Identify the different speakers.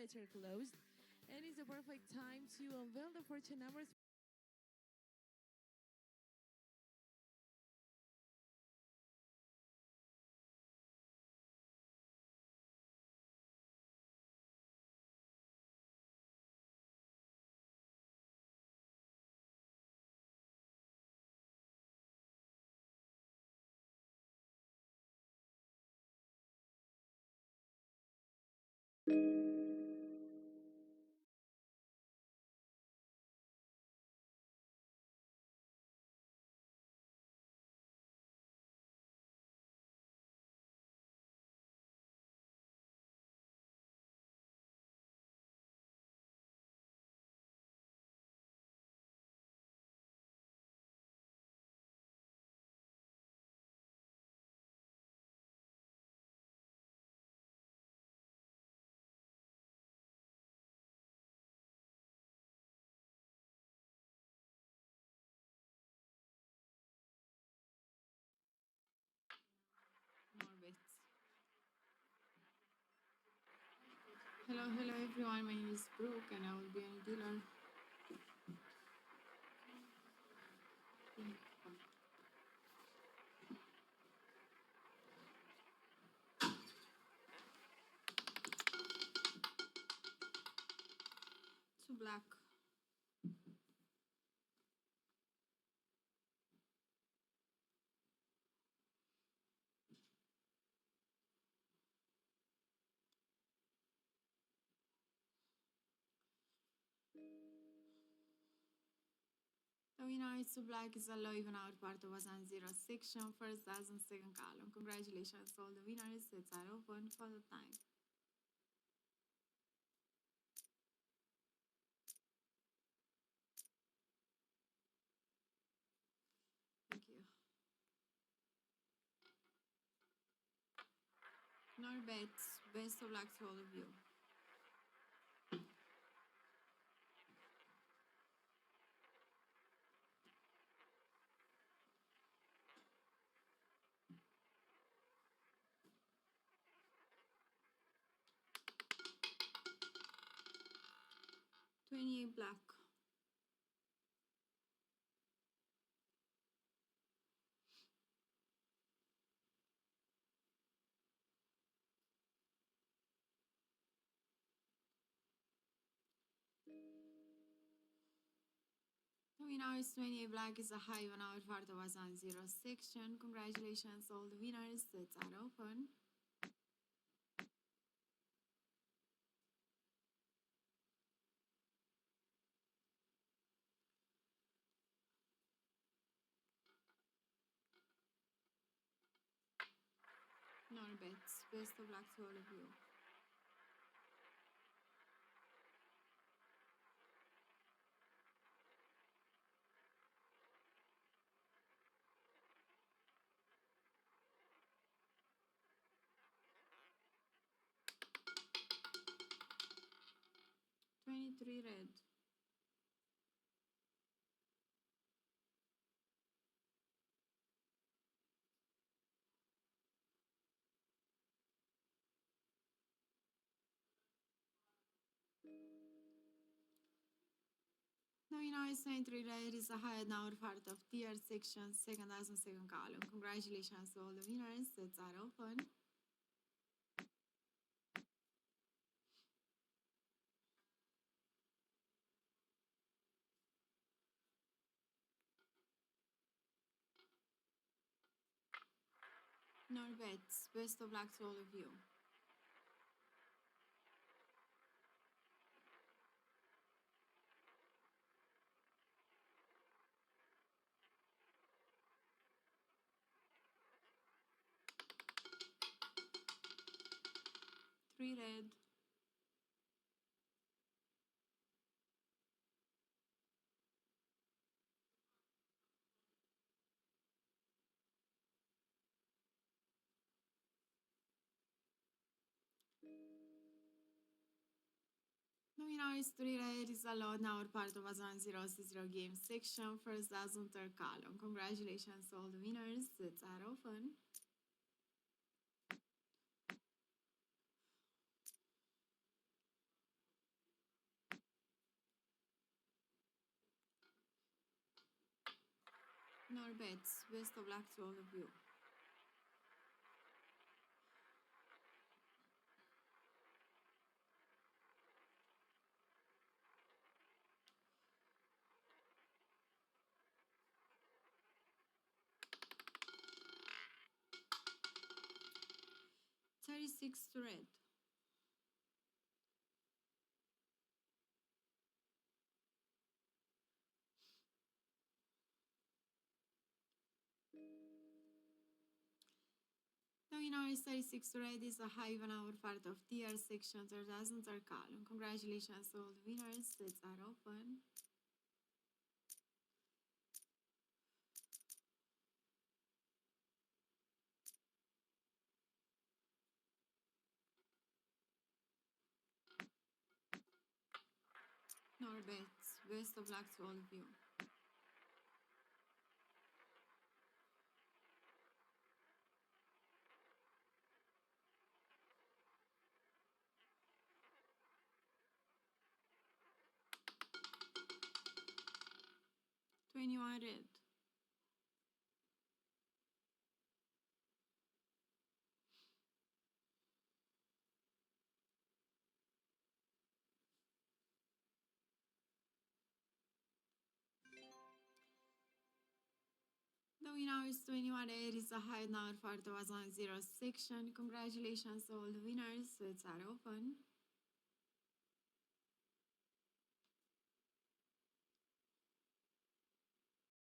Speaker 1: brackets are closed, and it's the perfect time to unveil the fortune numbers.
Speaker 2: More bets. Hello everyone. My name is Brooke, and I will be a dealer. To black. The winner is to black is a low even out part of 1-0 section, first and second column. Congratulations, all the winners. Sets are open for the time. Thank you. No bets. Best of luck to all of you. $28 black. The winner is 28 black is a high even out part of 1-0 section. Congratulations, all the winners. Sets are open. No bets. Best of luck to all of you. $23 red. The winner is 23 red is a high now part of tier section, second and second column. Congratulations to all the winners. Sets are open. No bets. Best of luck to all of you. Three red. The winner is 3 red is allowed now part of a 0 game section, first and third column. Congratulations to all the winners. Sets are open. Nor bets. Best of luck to all of you. $36 to red. The winner is 36 to red is a high 1 hour part of tier section 3000 are column. Congratulations to all the winners. Sets are open. Nor bets. Best of luck to all of you. $21 red. The winner is 21 red is a high 1 hour part of 0 section. Congratulations to all the winners. Sets are open.